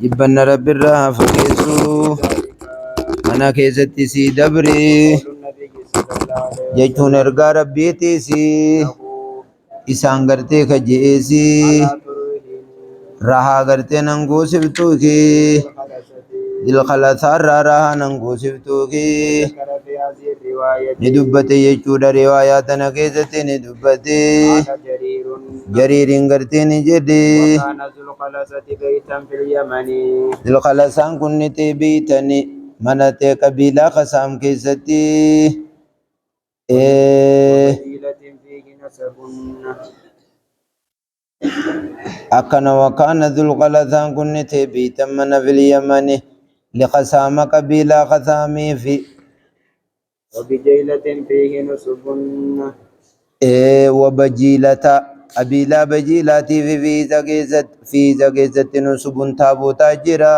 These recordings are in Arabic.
جبنا رب الرها فكيسو أنا كيستي سي دبري جيتون ارقى ربيتي سي إسان غرتي كجيسي رها غرتي ننقو سبتوكي دل خلصار رها ننقو سبتوكي ندبتي يجود رواياتنا كيستي ندبتي جرير غرتي نجدي ذو الخلصان كنتي بيتني منتي قبيلة خسام كيستي أكنا وكان ذو الخلصان كنتي بيتا من في اليمن لخسام قبيلة خسامي في وبجيلة فيه نسب وبجيلة قبيلة بجيلة في زقيزت نسب تابوتا جرا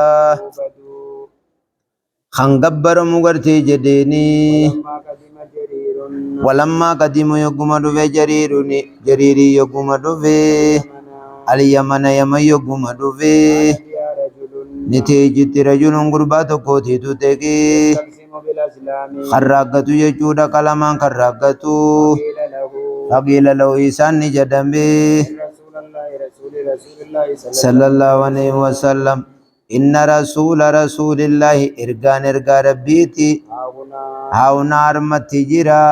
خنقبر مغرتي جديني ما قدم جرير ولما قدم يقوم دفي جريري يقوم دفي اليمن يمن يقوم دفي يا رجل نتيجة رجل قربات قوتي تتكي تقسم بالأسلام خراقتو يجود كلمان خراقتو قيل له فقيل له إيسان جدن بي رسول الله صلى الله عليه وسلم إن رسول الله إرغان إرغا ربيتي هاونا أرمت جرا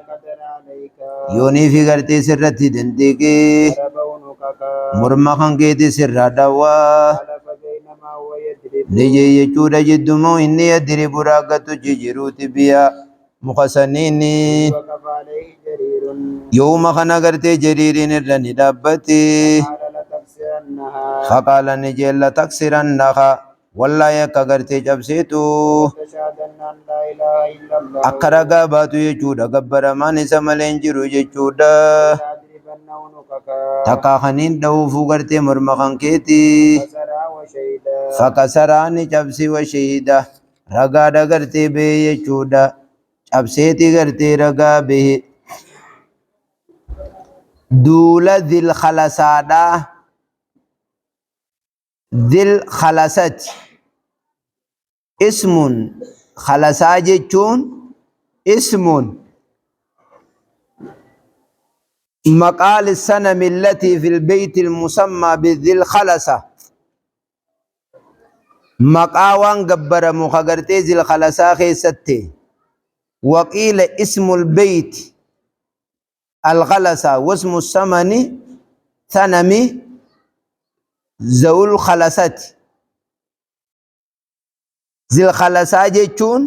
قدر عليك يوني في غرتي سرتي دندقي ربونك مرمخان كيتي سر دوا حلف بينما هو يدرب نجي يجود جدمو إني يدرب راقتو جيروتي بيا مخسنيني وقف عليه جرير يوم خنا غرتي جريرين الرني دابتي قال لتكسرنها فقال نجي لا تكسرنها والله يكا غرتي جبسيتو تشهدن أن لا إله إلا الله أكرغا باتو يجودا غبر ماني سمالين جرو يجودا لأضربن عنقك تكا خنين دو فوغرتي مرمخان كيتي فسرى وشهدا فكسراني جبسي وشهيدا رغا دا غرتي بي يجودا جبسيتي غرتي رغا به دولا ذي الخلصادا ذي الخلصات اسم خلصا جتون اسم مقال السنم التي في البيت المسمى بذي الخلصة مقاوان قبر مخغرتي ذي الخلصة خيستي وقيل اسم البيت الخلصة واسم السمن ثنمي ذو الخلصات ذي الخلصة جتون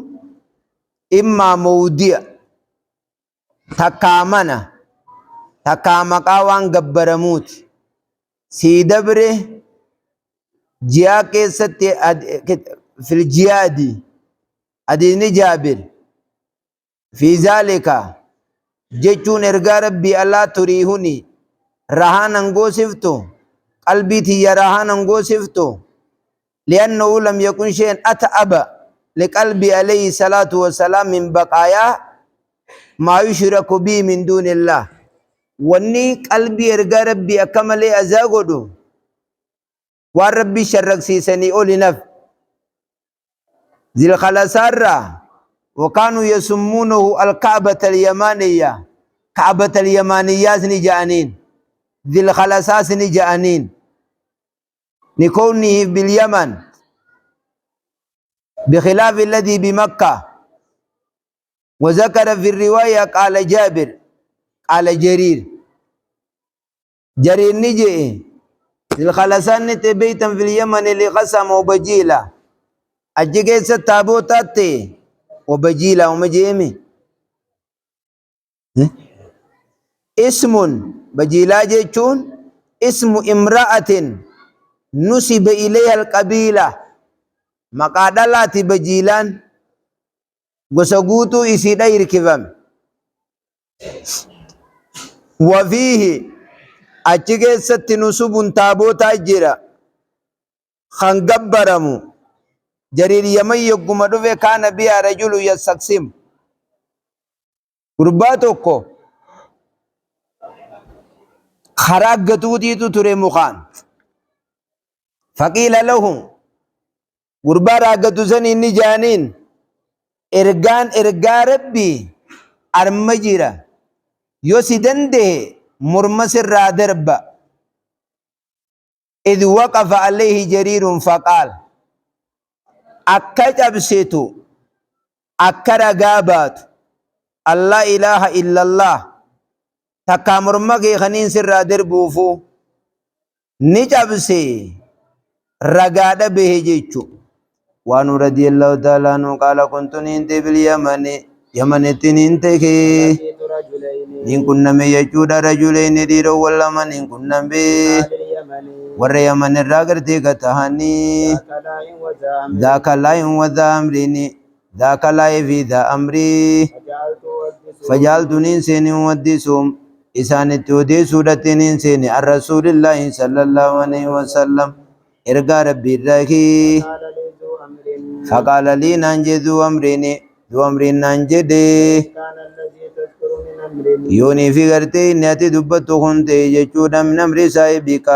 إما موضع تكامنا تكامقا وان قبرموت سيدبره جيا كيست في الجيادي أدين جابر في ذلك جتون ارغا ربي الله تريهني رهانا نغوسفتو قلبي تي رهانا نغوسفتو لأنه لم يكن شيء أتأب لقلبي عليه الصلاة والسلام من بقايا ما يشرك به من دون الله واني قلبي ارغا ربي أكمل أزاغدو والربي شرق سيسني أولي نف ذي الخلصار وكانوا يسمونه الكعبة اليمانية كعبة اليمانيات نجانين ذي الخلصاس نجانين لكونه باليمن بخلاف الذي بمكة وذكر في الرواية قال جابر قال جرير نجي الخلصان بيتا في اليمن لقسم وبجيلة أجيكيس التابوتات وبجيلة ومجيمي اسم بجيلة جيتون اسم امرأة نسب إليها القبيلة مقادلات بجيلان وسقوتو إسيدا يركبم وفيه أجيكيست نسب تابوتا جرا خنقبرمو جرير يمن يقوم دوفي كان بها رجل يستقسم قرباتوكو خراق قطوتي تتري مخان فقيل لهم غربا راقتو سنين جانين إرقا ربي أرمجيرا يوسدن ده مرمس الرادربا إذ وقف عليه جرير فقال أكا جبسيتو أكا رقابات الله إله إلا الله تكامر مغي خنين سر دربوفو نجبسي رقاد به جيچو وانو رضي الله تعالى عنه قال كنت ننت باليمن يمن تننتكي لقيت رجلين إن كنا ميجود رجلين ديرو واللمن إن كنا بي أهل اليمن ور يمن الراغرتي كتهاني كلاء وزعم ذاك لا وذا أمرني ذاك لا في ذا أمري فجعلت أودس فجعلتني سيني وديسهم إسان التودي سورة سيني الرسول الله صلى الله عليه وسلم إرقى ربي الركي قال لي ذو أمر فقال لي نانجي ذو أمرني ذو أمر نانجي دي كان الذي تذكر من أمر يوني في غرتي نياتي دبتو خنتي جيچودا من أمر صاحبك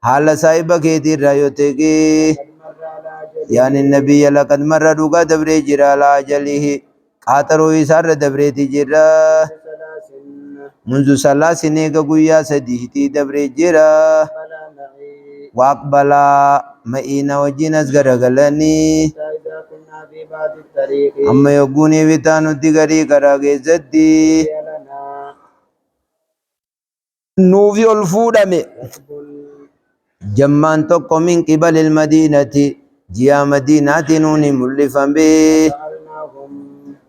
حال صاحبك كيتي رايوتكي قد مر على أجل يعني النبي لقد مر دوغا دبري جرا على أجله قاترو إسار دبري تجرا ثلاث منذ سلاسين قويا سديتي دبري جرا فلا معي واقبلا مئينا وجينس غرغلني حتى إذا كنا في بعض الطريق أما يقوني بتانو تغري كراغي زدي لنا نوفي الفودمي جمان توكو من قبل المدينة جيا مدينة نوني ملفا بي سألناهم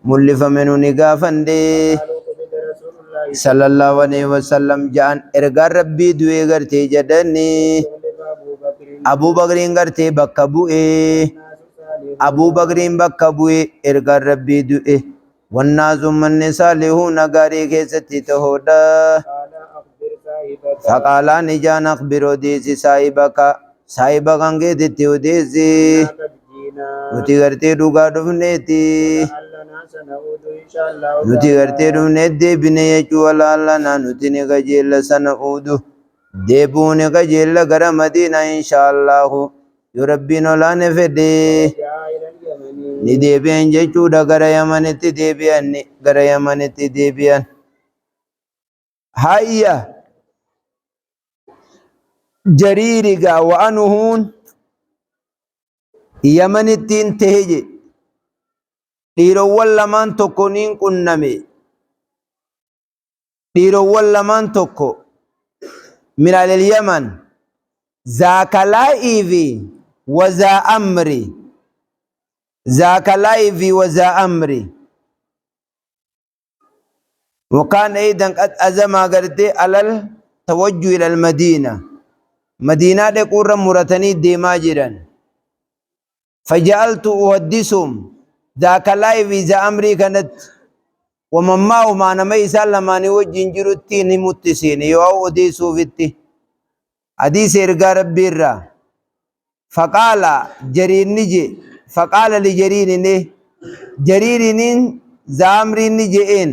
ملفا منوني غافن دي قالوا قبض رسول الله صلى الله عليه وسلم جان ارغار ربي دوي غرتي جدني قبض أبو أبو بكر بكر غرتي بكبوئي الناس صالحون أبو بكر بكبوئي ارغار ربي دوئي والناس من صالحون غاري كيستي تهودا قال أخبر صاحبك فقال نجان أخبرو ديسي صاحبك صاحبك انگي دتيو ديسي قد جينا نتي غرتي دوغا دفنيتي لعلنا سنعود إن شاء الله نتي غرتي دفنيت دي بني يچو لالنا نتي نغجيل سنعودو ديبوني غجيل غر مدينة إن شاء الله يربي نولا نفدي جاء إلى اليمن ni deebi'an jechuudha gara yamanitti deebi'an gara yamanitti deebi'an hayya jariirigaa wa'anuhuun yamanittiin teheje dhiirowwan lamaan tokko niin qunname dhiirowwan lamaan tokko min alil yaman zaakalaa'ii fi wazaa amri ذاك لايف وذا أمري وكان أيضا قد أزم قرتي على التوجه إلى المدينة مدينة قرى مرتني ديماجرا فجعلت أحدثهم ذاك لايف ذا أمري كانت ومن معه معنا ما يسلماني وجنجر التين متسين يوأو أديسو فيتي حديث إرقى ربي الرا فقال جرير نجي فقال لجرير جرير زامر نجئين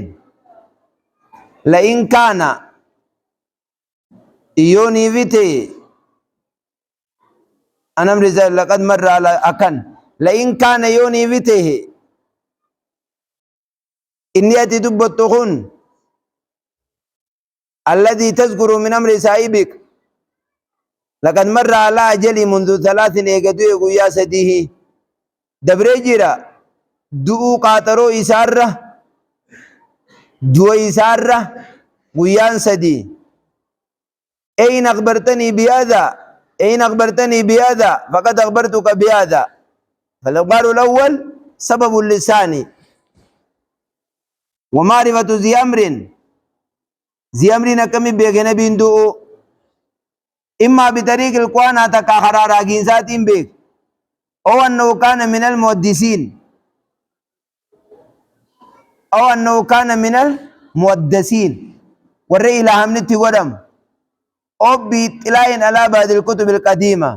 لئن كان يوني فيتي أنا مرزا لقد مر على أكن لئن كان يوني فيته إني أتدبتهن الذي تذكر من أمر صاحبك لقد مر على أجلي منذ 3 إيقادو يا سديه دبريجرا دو قاترو إسارة دو إسارة ويان سدي أين أخبرتني بهذا أين أخبرتني بهذا فقد أخبرتك بهذا فالإخبار الأول سبب اللسان ومعرفة ذي أمر ذي أمر نكمي بيغن بندو إما بطريق القوانا تكاخرا راقين ساتين بيك أو أنه كان من المحدثين أو أنه كان من المحدثين والرئي لهم نتي ودم أو بإطلاع على بعض الكتب القديمة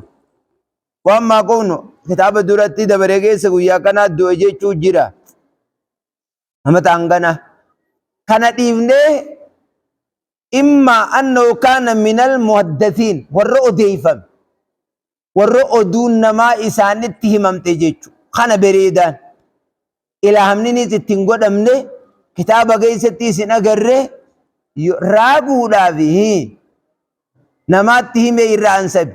وأما كونه كتاب دراتي دبريجي سويا كان دوجي تشوجرا هم تانغنا كان ديفني إما أنه كان من المحدثين والرؤى ديفم warra oduun namaa isaanitti himamte jechu kana bereedaan ilaahamninis ittiin godhamne kitaaba keessatti isin agarre raaguudhaafi namaatti hime irraa ansabi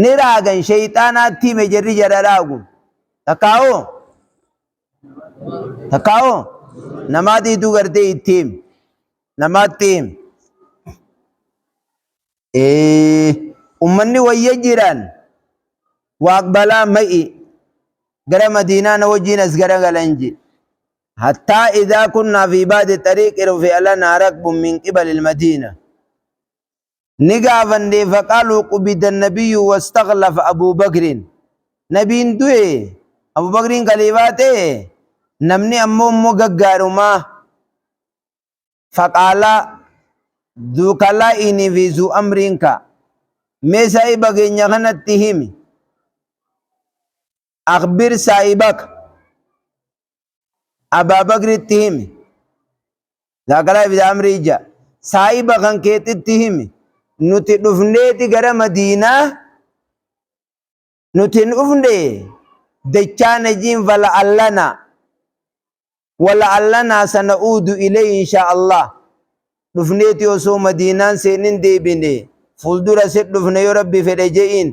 ni raagan shayxaanaatti hime jarri jara raagu takkaa'oo namaatiitu gartee itti hime namaatti hime ummanni wayya jiran waaqbalaa ma'i gara madiinaa na wajjiin as gara galanji حتى إذا كنا في بعض الطريق رفع لنا ركب من قبل المدينة نقافا فقالوا قبض النبي واستخلف أبو بكر نبي دوي أبو بكر قليباته نمني أمو مققارما فقال ذو كلائني في ذو أمرينك ميسا إبقى نغنى التهيمي أخبر سايبك أبا بكر التهيمي ذاكرا في أمري جا سايبا كان كيت التهيمي نتي نفندي غرا مدينة نتي نفندي دچان جين ولا ألنا سنعود إليه إن شاء الله نفندي وسو مدينة سنين دي بني فلدر ست نفندي ربي فرجين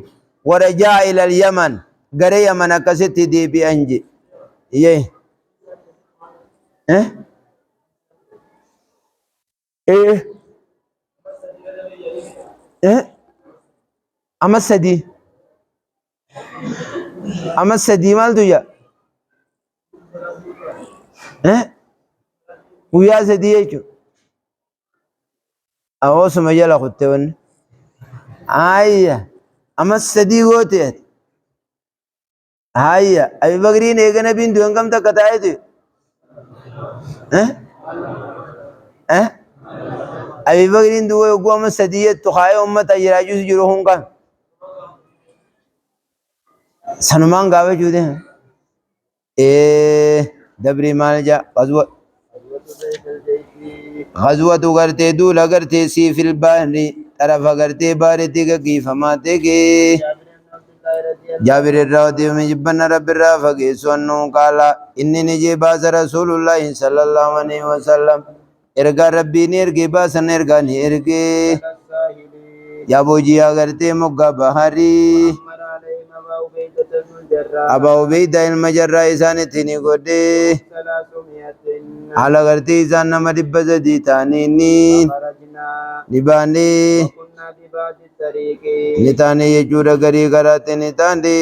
ورجاء إلى اليمن غرا يمن كست دي بأنجي يه أما السدي مال دوجا ويا سدي يجو أو سمجلا خدتون أما السدي قوتي أبي بكرين إيجانا بين دوان كم تكتايتي أبي بكر دو يقوم السدية تخاي أمة يراجوس جروهم كان سنمان قاوي جوده دبري مالجا غزوة غرتي دول غرتي سي في البحر طرف غرتي بارتي كيف ما تيجي جابر الراودي من جبنا رب الرافق سنو قال إني نجي باز رسول الله صلى الله عليه وسلم إرقى ربي نيرقى باسن إرقى نيرقى يا بوجي أغرتي مقى بحري أبا عبيدة المجرى إسانتني قدي على غرتي إسان نما دبزدي تانيني نباني نتاني يجورا غري غراتي نتاني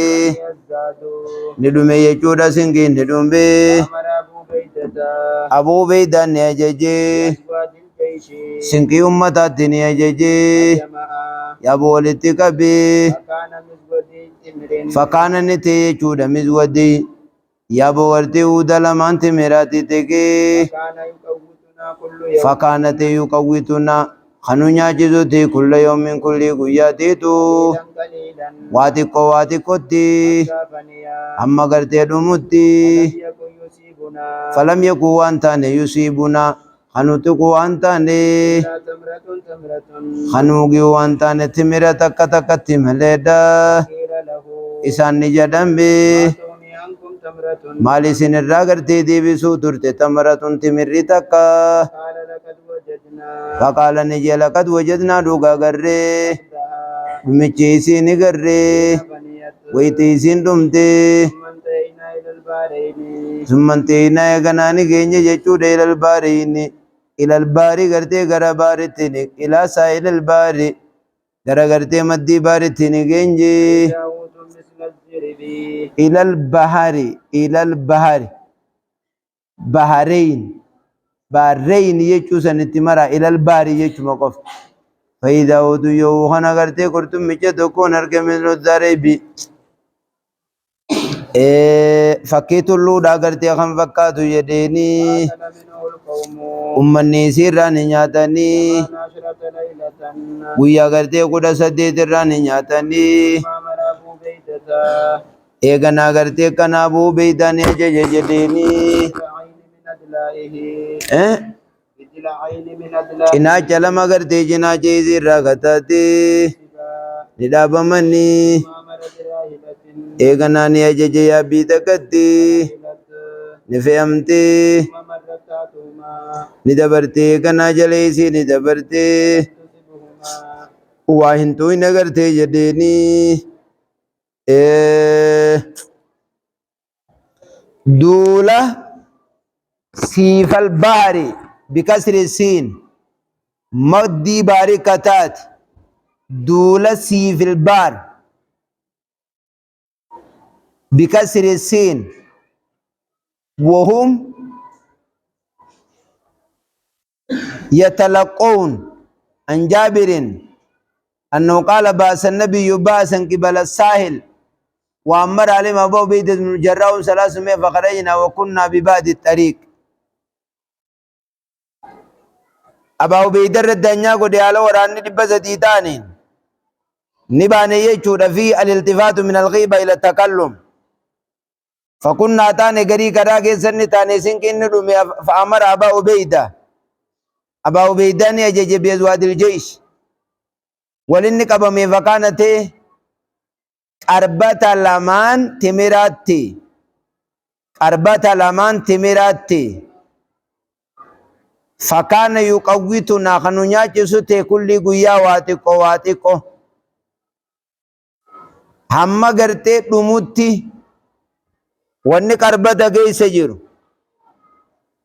ندومي يجورا سنگي ندومي أبو عبيدة نيجي سنگي أمتاتي نيجي يا بولتي كبي فكان نتي يجورا مزودي يا بورتي ودلمان تمراتي تكي فكانت يقوتنا خنونيا جزوتي كل يوم من كل قياتيتو واتيكو تي أما قرتي دمتي فلم يكو أنتان يصيبنا خنوتكو أنتان خنوغي أنتان تمرة تكا تملدا إسان نجدن بي مالي سنرى قرتي دي بسو ترتي تمرة تمري تكا فقال نجي لقد وجدنا دوغا غري مچيسي نغري ويتيسين دمتي ثم انتهينا يغناني گينجي جچود الى الباري غرتي غرا بارتني الى سائل الباري غرا غرتي مدي بارتني گينجي الى البحر بحرين بارين يجو سنتمرا إلى الباري يجو مقف فإذا ودو يوخنا غرتي قرتم مجد وكون أرقى من الزاريبي فكيت اللودا غرتي خم فكاتو يديني أمني سيراني نياتاني ويا غرتي قد سديت راني نياتاني إيغنا غرتي كنابو بيداني جديني Cinaacha lama gartee cinaacha isirraa kataate ندابمني ما أمر براهلة إيغناني أججي يا بيتكتي ليلة نفهمتي ثم مرت تاتهما ندبرتي كنا جليسي ندبرتي تصبهما واهنتو نغرتي جديني إيه دولة سيف البحر بكسر السين مدي باركتات دولة سيف البحر بكسر السين وهم يتلقون عن جابر أنه قال بأس النبي بأسا قبل الساحل وأمر عليهم أبو بيد بن الجراح 300 فخرجنا وكنا ببعد الطريق أبو بيد الدنيا قد يالو وراني دبس ديتانين نباني يجود في الالتفات من الغيبة إلى التكلم فكنا تاني قري كراكي سنة تاني سنكين ندومي فأمر أبا عبيدة أبا عبيدة يجي بيزواد الجيش ولنك أبا ميفكانته قربة لمان تمراتي قربة لمان تمراتي فكان يقوتنا خنونيا جسوته كل قويا واتقو واتقو هم غرتي دموتي واني قربة غيس جيرو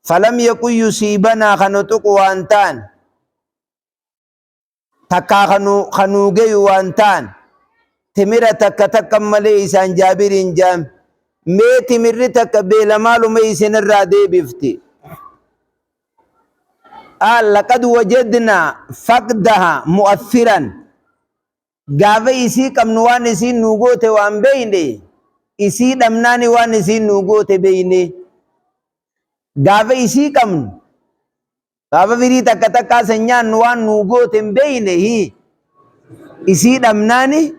فلم يكن يصيبنا خنطق وانتان تكا خنوغي وانتان تمرة تكا تكا ملي إسان جابرين جام مي تمرة تكا بيلمالو مي إسان الرادي بفتي لقد وجدنا فقدها مؤثرا غافي إسي كم نوان إسي نوغوتي وان بيني إسي دمناني وان إسي نوغوتي بيني غافي إسي كم غافي فري تكا تكا سنيان نوان نوغوتي بيني هي إسي دمناني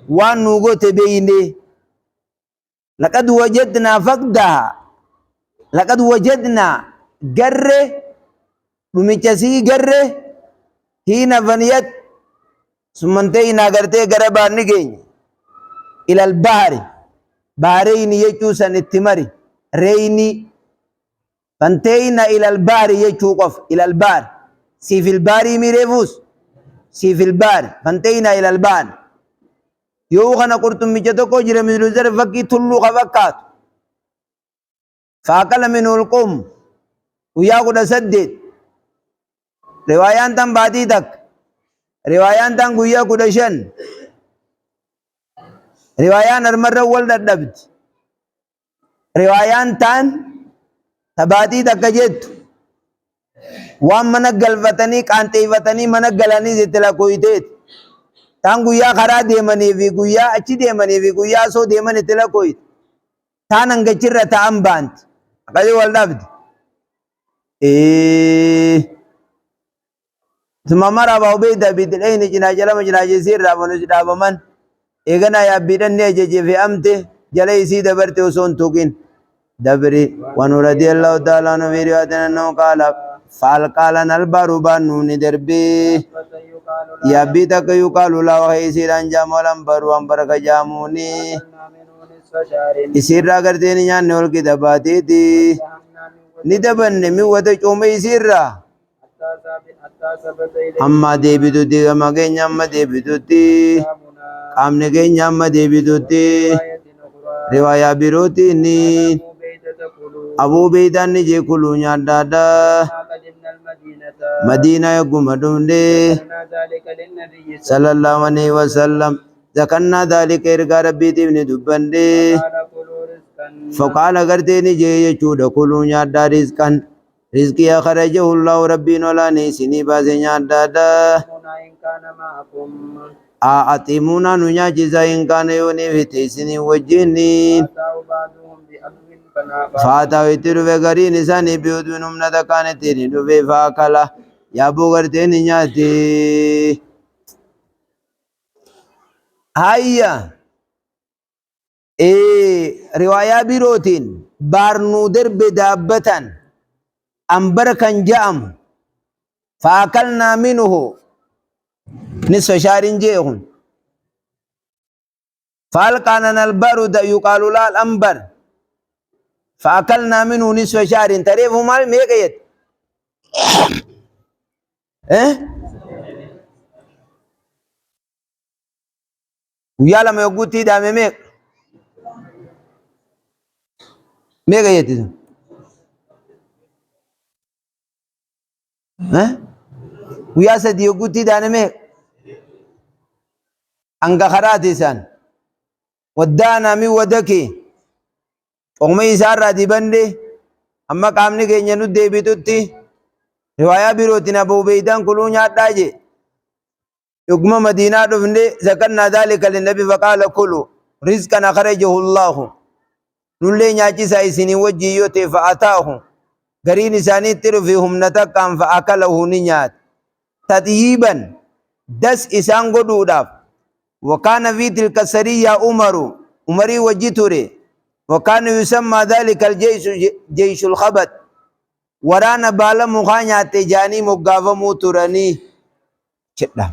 وان نوغوتي بيني لقد وجدنا فقدها لقد وجدنا قره بمجسي قره هنا فنيت ثم انتهينا قرتي قربان نجين إلى البحر بحرين يجوسا التمري ريني فانتهينا إلى البحر يجوقف إلى البحر سي في البحر ميريفوس سي في البحر فانتهينا إلى البحر يوغنا قرطم مجتكو جرى من الوزر فكي تلو خفكات فاقل منه القوم وياقود سدد روايان تن بادي تك روايان تن قويا قدشن روايان المرة والد دبت روايان تن تبادي تك جد وام منك قلفتني كانتي فتني منك قلاني زتلا كويتت تان قويا خرا ديمني في قويا اچي ديمني في قويا سو ديمني تلا كويت تان انگچر تام بانت قالي والدبت ثم مر أبو عبيدة بدلين جنا جلما جنا جزير رابون جداب من إغنا يا بدن نجي في أمته جلي سيد برتي وسون توكين دبري ونرضي الله تعالى عنه في رواية أنه قال فالقال البر بانون دربي يا بيتك يقال لا وهي سيران جامولان بروان برك جاموني يسير راغرتين نيان نول كتاباتي دي ندبن نمي وتجومي يسير amma deebitutti gama keenya amma deebitutti qaamni keenya amma deebitutti riwaayaa birootiin abuu beeytaan ni jee kuluu nyaadda addaa madiinaa egguma dhumde sallallahu alaihi wasallam zakannaa daalika ergaa rabbiitiif ni dubbanne faqaala gartee ni jee jechuudha kuluu nyaaddaa rizqan rizqi akhrajahu Allah rabbiin olani sini baasenya adda addaa atimuna nunya jiza in kana yoni fiti sini wajjini faata witiru vegarin isani biudunum nada kana tiri duve faakala ya bugarte ni nyati hayya riwaya birotin barnu derbe dabbatan أنبر كان جام فأكلنا منه نصف شهر جيهم فألقانا البرد يقال لا الأنبر فأكلنا منه نصف شهر تعرفوا ما ميقيت إيه ويا لما يقول تيدا ميقيت إيه ويا سدي يقول تيدا ميق أنك خراتي سان ودانا من ودكي ومي سارة دي بندي أما قامني كي نينو دي بيتوتي رواية بيروتنا أبو بيدان كلون ياداجي يقوم مدينة دفندي ذكرنا ذلك للنبي فقال كلوا رزقا أخرجه الله نولي نياجي سايسيني وجيوتي فأتاه غرين ساني ترفيهم نتقام فأكله نيات تطيبا دس إسان قدوداف وكان في تلك السرية عمري وجتوري وكان يسمى ذلك الجيش جيش الخبت ورانا بالا مخانيات جاني مقافة موتراني كده